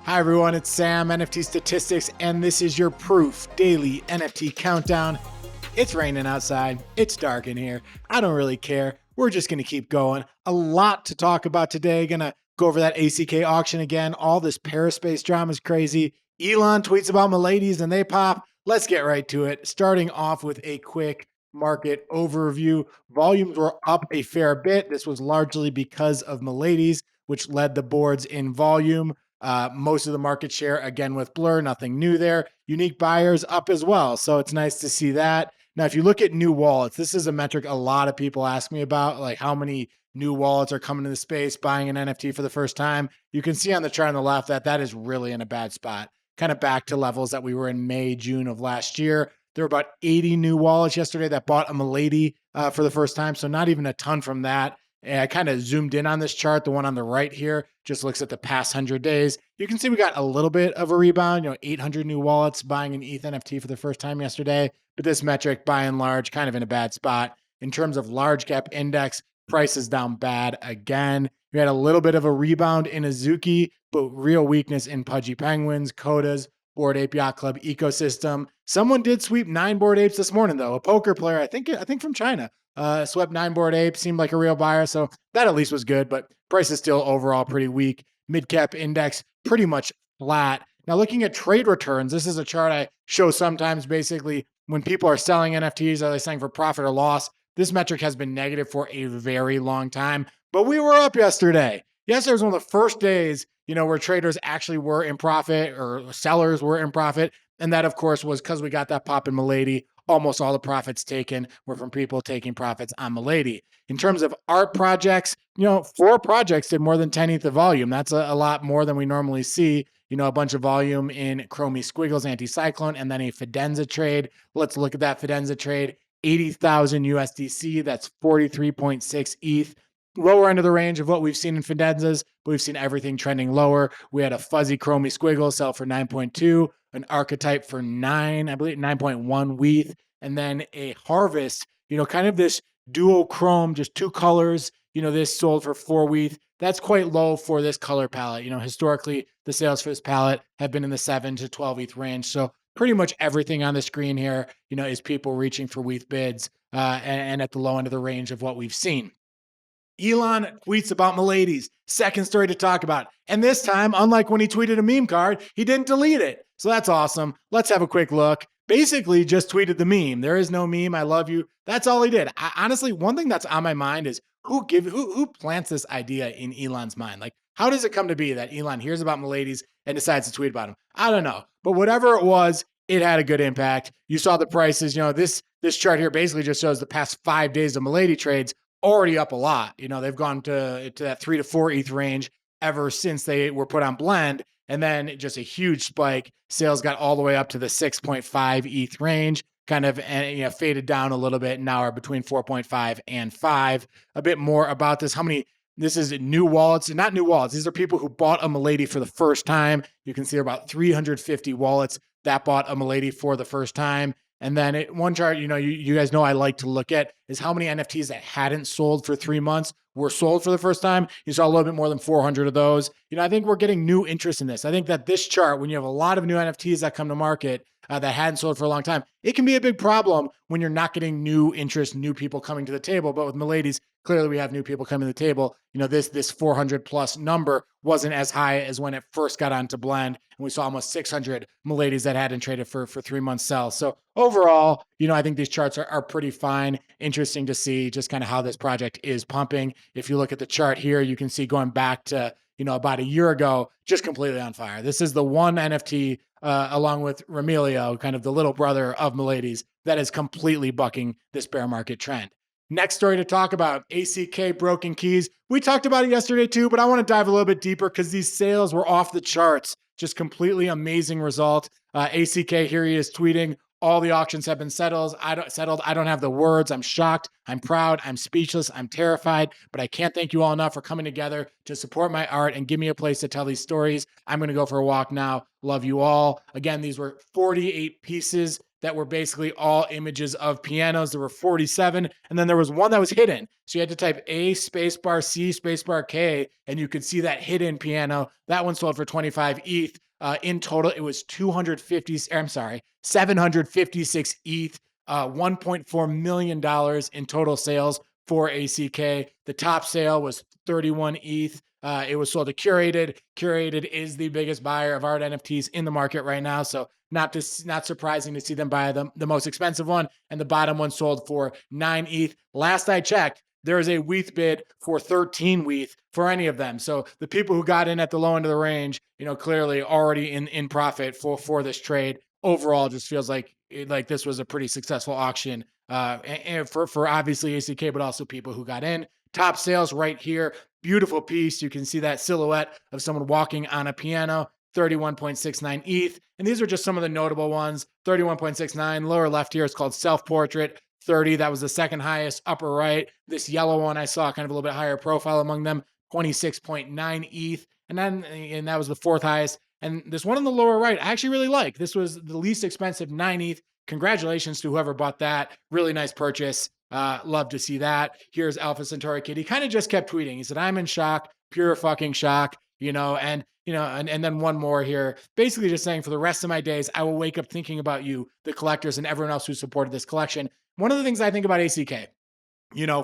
Hi everyone, it's Sam, NFTstatistics, and this is your Proof Daily NFT Countdown. It's raining outside, it's dark in here, I don't really care, we're just gonna keep going. A lot to talk about today, gonna go over that ACK auction again, all this ParaSpace drama is crazy, Elon tweets about Miladys and they pop. Let's get right to it, starting off with a quick market overview. Volumes were up a fair bit, this was largely because of Miladys, which led the boards in volume. Most of the market share, again, with Blur, nothing new there. Unique buyers up as well. So it's nice to see that. Now, if you look at new wallets, this is a metric a lot of people ask me about, like how many new wallets are coming to the space, buying an NFT for the first time. You can see on the chart on the left that that is really in a bad spot, kind of back to levels that we were in May, June of last year. There were about 80 new wallets yesterday that bought a Milady for the first time. So not even a ton from that. And I kind of zoomed in on this chart. The one on the right here just looks at the past 100 days. You can see we got a little bit of a rebound, 800 new wallets buying an ETH NFT for the first time yesterday. But this metric, by and large, kind of in a bad spot. In terms of large cap index, price is down bad again. We had a little bit of a rebound in Azuki, but real weakness in Pudgy Penguins, Kodas, Bored Ape Yacht Club ecosystem. Someone did sweep 9 Bored Apes this morning, though. A poker player, I think from China. Swept 9 Bored Apes, seemed like a real buyer. So that at least was good, but price is still overall pretty weak. Mid-cap index pretty much flat. Now looking at trade returns, this is a chart I show sometimes. Basically, when people are selling NFTs, are they selling for profit or loss? This metric has been negative for a very long time, but we were up yesterday. Yesterday was one of the first days, where traders actually were in profit or sellers were in profit. And that, of course, was because we got that pop in Milady. Almost all the profits taken were from people taking profits on Milady. In terms of art projects, 4 projects did more than 10 ETH of volume. That's a lot more than we normally see. A bunch of volume in Chromie Squiggles Anticyclone and then a Fidenza trade. Let's look at that Fidenza trade. 80,000 USDC. That's 43.6 ETH. Lower end of the range of what we've seen in Fidenzas, but we've seen everything trending lower. We had a fuzzy Chromie Squiggle sell for 9.2, an archetype for 9, I believe 9.1 WETH, and then a harvest, kind of this dual chrome, just 2 colors. This sold for 4 WETH. That's quite low for this color palette. Historically, the sales for this palette have been in the 7 to 12 ETH range. So pretty much everything on the screen here, is people reaching for WETH bids and at the low end of the range of what we've seen. Elon tweets about Miladys. Second story to talk about. And this time, unlike when he tweeted a meme card, he didn't delete it. So that's awesome. Let's have a quick look. Basically, just tweeted the meme. There is no meme. I love you. That's all he did. Honestly, one thing that's on my mind is who plants this idea in Elon's mind? Like, how does it come to be that Elon hears about Miladys and decides to tweet about him? I don't know. But whatever it was, it had a good impact. You saw the prices. This chart here basically just shows the past 5 days of Milady trades already up a lot. They've gone to that 3 to 4 ETH range ever since they were put on Blend. And then just a huge spike. Sales got all the way up to the 6.5 ETH range, kind of faded down a little bit. Now are between 4.5 and 5. A bit more about this. This is new wallets, not new wallets. These are people who bought a Milady for the first time. You can see about 350 wallets that bought a Milady for the first time. And then one chart, you guys know I like to look at is how many NFTs that hadn't sold for 3 months were sold for the first time. You saw a little bit more than 400 of those. I think we're getting new interest in this. I think that this chart, when you have a lot of new NFTs that come to market that hadn't sold for a long time, it can be a big problem when you're not getting new interest, new people coming to the table. But with Miladys, clearly we have new people coming to the table. This 400 plus number wasn't as high as when it first got onto Blend, and we saw almost 600 Miladys that hadn't traded for 3 months sell. So overall, I think these charts are pretty fine. Interesting to see just kind of how this project is pumping. If you look at the chart here, you can see going back to about a year ago, just completely on fire. This is the one NFT along with Remilio, kind of the little brother of Miladys, that is completely bucking this bear market trend. Next story to talk about, ACK broken keys. We talked about it yesterday too, but I want to dive a little bit deeper because these sales were off the charts. Just completely amazing result. ACK, here he is tweeting, all the auctions have been settled. I don't have the words. I'm shocked. I'm proud. I'm speechless. I'm terrified. But I can't thank you all enough for coming together to support my art and give me a place to tell these stories. I'm going to go for a walk now. Love you all. Again, these were 48 pieces that were basically all images of pianos. There were 47, and then there was one that was hidden. So you had to type A spacebar C spacebar K, and you could see that hidden piano. That one sold for 25 ETH. In total, it was 756 ETH, $1.4 million in total sales for ACK. The top sale was 31 ETH. It was sold to Curated. Curated is the biggest buyer of art NFTs in the market right now. So not surprising to see them buy the most expensive one. And the bottom one sold for 9 ETH. Last I checked, there is a WETH bid for 13 WETH for any of them. So the people who got in at the low end of the range, clearly already in profit for this trade. Overall, just feels like this was a pretty successful auction and for obviously ACK, but also people who got in. Top sales right here. Beautiful piece. You can see that silhouette of someone walking on a piano. 31.69 ETH. And these are just some of the notable ones. 31.69. Lower left here is called Self-Portrait. 30. That was the second highest. Upper right. This yellow one I saw kind of a little bit higher profile among them. 26.9 ETH. And that was the fourth highest. And this one on the lower right, I actually really like. This was the least expensive, 9 ETH. Congratulations to whoever bought that. Really nice purchase. Love to see that. Here's Alpha Centauri Kid. He kind of just kept tweeting. He said, "I'm in shock, pure fucking shock." And then one more here, basically just saying, for the rest of my days, I will wake up thinking about you, the collectors, and everyone else who supported this collection. One of the things I think about ACK,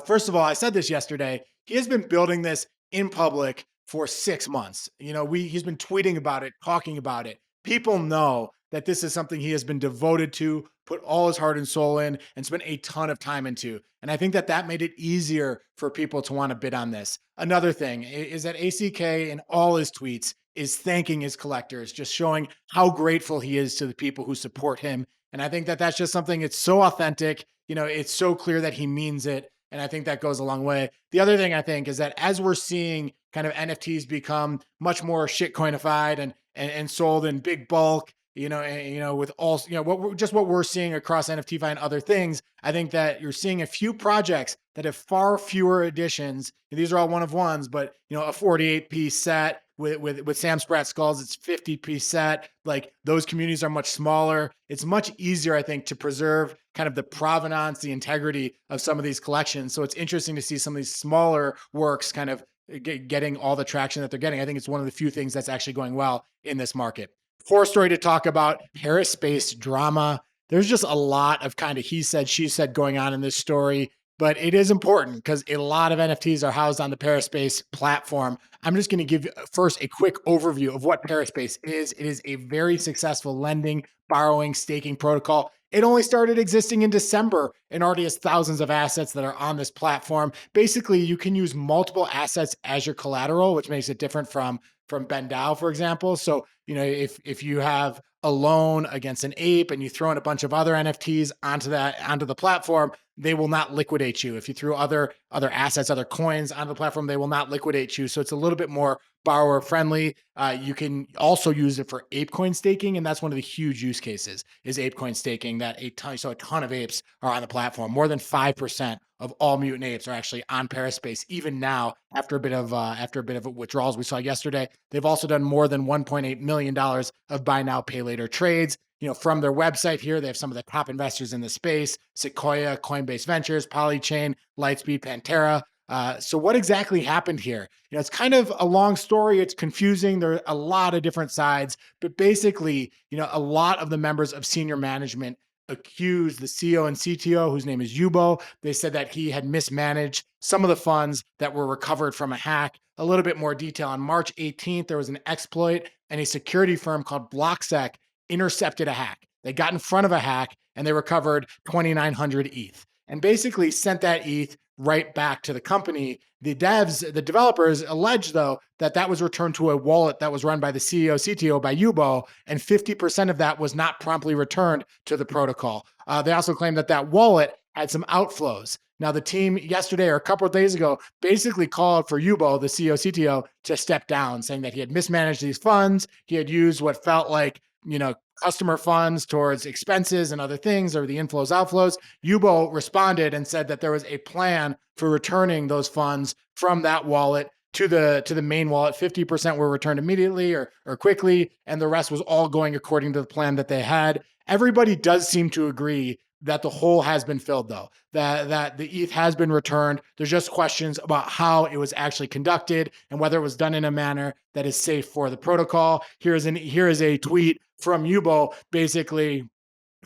first of all, I said this yesterday, he has been building this in public for 6 months. He's been tweeting about it, talking about it. People know that this is something he has been devoted to, put all his heart and soul in, and spent a ton of time into. And I think that made it easier for people to want to bid on this. Another thing is that ACK in all his tweets is thanking his collectors, just showing how grateful he is to the people who support him. And I think that's just something, it's so authentic. It's so clear that he means it. And I think that goes a long way. The other thing I think is that as we're seeing kind of NFTs become much more shitcoinified and sold in big bulk, with all, what we're seeing across NFTFi and other things, I think that you're seeing a few projects that have far fewer editions. These are all one of ones, but a 48-piece set with Sam Spratt skulls, it's 50-piece set. Like, those communities are much smaller. It's much easier, I think, to preserve kind of the provenance, the integrity of some of these collections. So it's interesting to see some of these smaller works kind of getting all the traction that they're getting. I think it's one of the few things that's actually going well in this market. Fourth story to talk about, ParaSpace Drama. There's just a lot of kind of he said, she said going on in this story, but it is important because a lot of NFTs are housed on the ParaSpace platform. I'm just going to give first a quick overview of what ParaSpace is. It is a very successful lending, borrowing, staking protocol. It only started existing in December and already has thousands of assets that are on this platform. Basically, you can use multiple assets as your collateral, which makes it different from Bongdoe, for example. So, if you have a loan against an ape and you throw in a bunch of other NFTs onto the platform, they will not liquidate you. If you threw other assets, other coins onto the platform, they will not liquidate you. So it's a little bit more borrower friendly. You can also use it for ape coin staking, and that's one of the huge use cases is ape coin staking. That a ton of apes are on the platform. More than 5% of all mutant apes are actually on ParaSpace, even now after a bit of withdrawals we saw yesterday. They've also done more than $1.8 million of buy now, pay later trades. From their website here, they have some of the top investors in the space: Sequoia, Coinbase Ventures, Polychain, Lightspeed, Pantera. So what exactly happened here? It's kind of a long story. It's confusing. There are a lot of different sides, but basically, a lot of the members of senior management accused the CEO and CTO, whose name is Yubo. They said that he had mismanaged some of the funds that were recovered from a hack. A little bit more detail. On March 18th, there was an exploit, and a security firm called BlockSec intercepted a hack. They got in front of a hack and they recovered 2,900 ETH and basically sent that ETH right back to the company. The developers allege, though, that was returned to a wallet that was run by the CEO, CTO, by Yubo, and 50% of that was not promptly returned to the protocol. They also claim that wallet had some outflows. Now, the team yesterday or a couple of days ago basically called for Yubo, the CEO, CTO, to step down, saying that he had mismanaged these funds. He had used what felt like, customer funds towards expenses and other things, or the inflows, outflows. Yubo responded and said that there was a plan for returning those funds from that wallet to the main wallet. 50% were returned immediately or quickly, and the rest was all going according to the plan that they had. Everybody does seem to agree that the hole has been filled, though, that the ETH has been returned. There's just questions about how it was actually conducted and whether it was done in a manner that is safe for the protocol. Here is a tweet from Yubo basically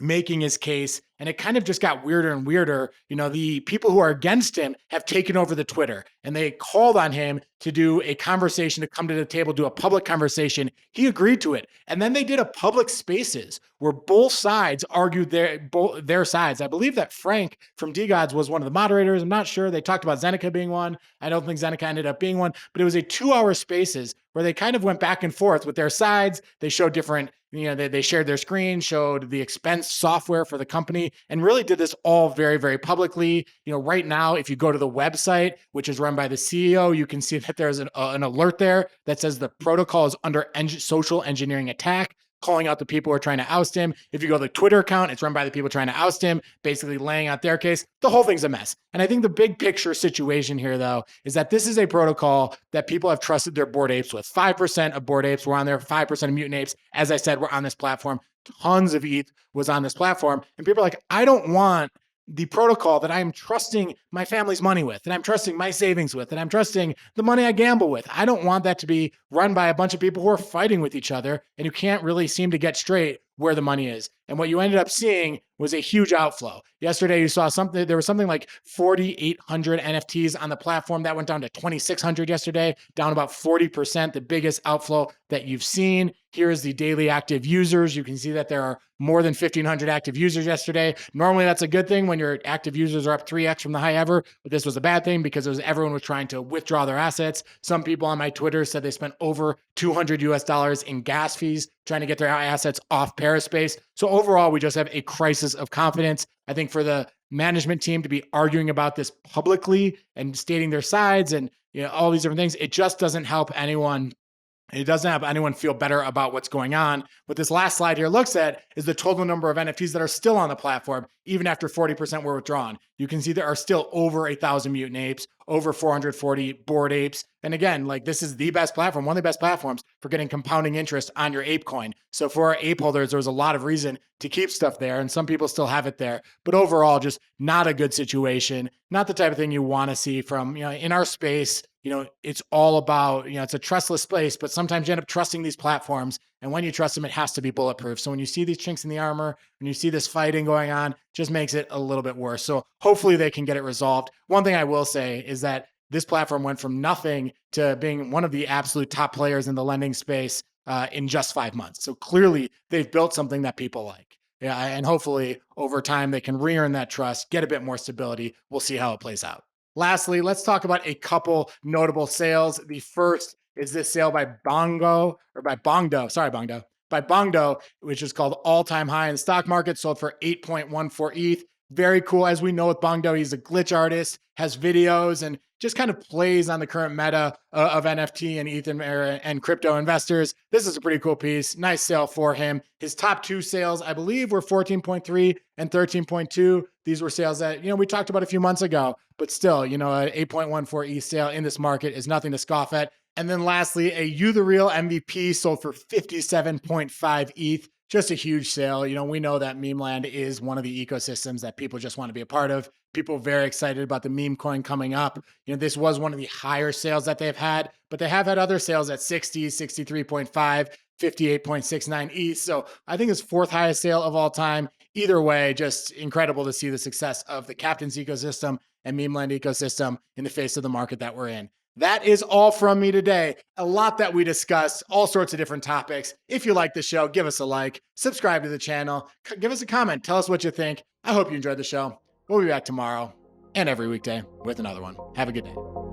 making his case, and it kind of just got weirder and weirder. The people who are against him have taken over the Twitter, and they called on him to do a conversation, to come to the table, do a public conversation. He agreed to it. And then they did a public spaces where both sides argued their sides. I believe that Frank from DGods was one of the moderators. I'm not sure. They talked about Zeneca being one. I don't think Zeneca ended up being one, but it was a 2-hour spaces where they kind of went back and forth with their sides. They showed different, they shared their screen, showed the expense software for the company, and really did this all very, very publicly. Right now, if you go to the website, which is run by the CEO, you can see that there's an alert there that says the protocol is under social engineering attack, calling out the people who are trying to oust him. If you go to the Twitter account, it's run by the people trying to oust him, basically laying out their case. The whole thing's a mess. And I think the big picture situation here, though, is that this is a protocol that people have trusted their Bored Apes with. 5% of Bored Apes were on there, 5% of Mutant Apes, as I said, were on this platform. Tons of ETH was on this platform. And people are like, I don't want the protocol that I'm trusting my family's money with, that I'm trusting my savings with, that I'm trusting the money I gamble with. I don't want that to be run by a bunch of people who are fighting with each other and who can't really seem to get straight where the money is. And what you ended up seeing was a huge outflow. Yesterday, you saw there was something like 4,800 NFTs on the platform. That went down to 2,600 yesterday, down about 40%, the biggest outflow that you've seen. Here is the daily active users. You can see that there are more than 1,500 active users yesterday. Normally, that's a good thing when your active users are up 3x from the high ever, but this was a bad thing because everyone was trying to withdraw their assets. Some people on my Twitter said they spent over $200 in gas fees trying to get their assets off ParaSpace. So overall, we just have a crisis of confidence. I think for the management team to be arguing about this publicly and stating their sides and all these different things, it just doesn't help anyone. It doesn't have anyone feel better about what's going on. What this last slide here looks at is the total number of NFTs that are still on the platform, even after 40% were withdrawn. You can see there are still over 1,000 Mutant Apes, over 440 Bored Apes. And again, this is the best platform, one of the best platforms for getting compounding interest on your ape coin. So for our ape holders, there was a lot of reason to keep stuff there, and some people still have it there. But overall, just not a good situation, not the type of thing you want to see from, in our space. It's all about, it's a trustless space, but sometimes you end up trusting these platforms. And when you trust them, it has to be bulletproof. So when you see these chinks in the armor, when you see this fighting going on, just makes it a little bit worse. So hopefully they can get it resolved. One thing I will say is that this platform went from nothing to being one of the absolute top players in the lending space in just 5 months. So clearly they've built something that people like. Yeah, and hopefully over time they can re-earn that trust, get a bit more stability. We'll see how it plays out. Lastly, let's talk about a couple notable sales. The first is this sale by Bongdoe, which is called All-Time High in the Stock Market, sold for 8.14 ETH. Very cool. As we know with Bongdoe, he's a glitch artist, has videos, and just kind of plays on the current meta of NFT and ETH and crypto investors. This is a pretty cool piece. Nice sale for him. His top two sales, I believe, were 14.3 and 13.2. These were sales that, we talked about a few months ago, but still, an 8.14 ETH sale in this market is nothing to scoff at. And then lastly, a You the Real MVP sold for 57.5 ETH. Just a huge sale. We know that meme land is one of the ecosystems that people just want to be a part of. People are very excited about the meme coin coming up. This was one of the higher sales that they've had, but they have had other sales at 60, 63.5, 58.69 ETH. So I think it's fourth highest sale of all time. Either way, just incredible to see the success of the Captain's ecosystem and meme land ecosystem in the face of the market that we're in. That is all from me today. A lot that we discussed, all sorts of different topics. If you like the show, give us a like, subscribe to the channel, give us a comment, tell us what you think. I hope you enjoyed the show. We'll be back tomorrow and every weekday with another one. Have a good day.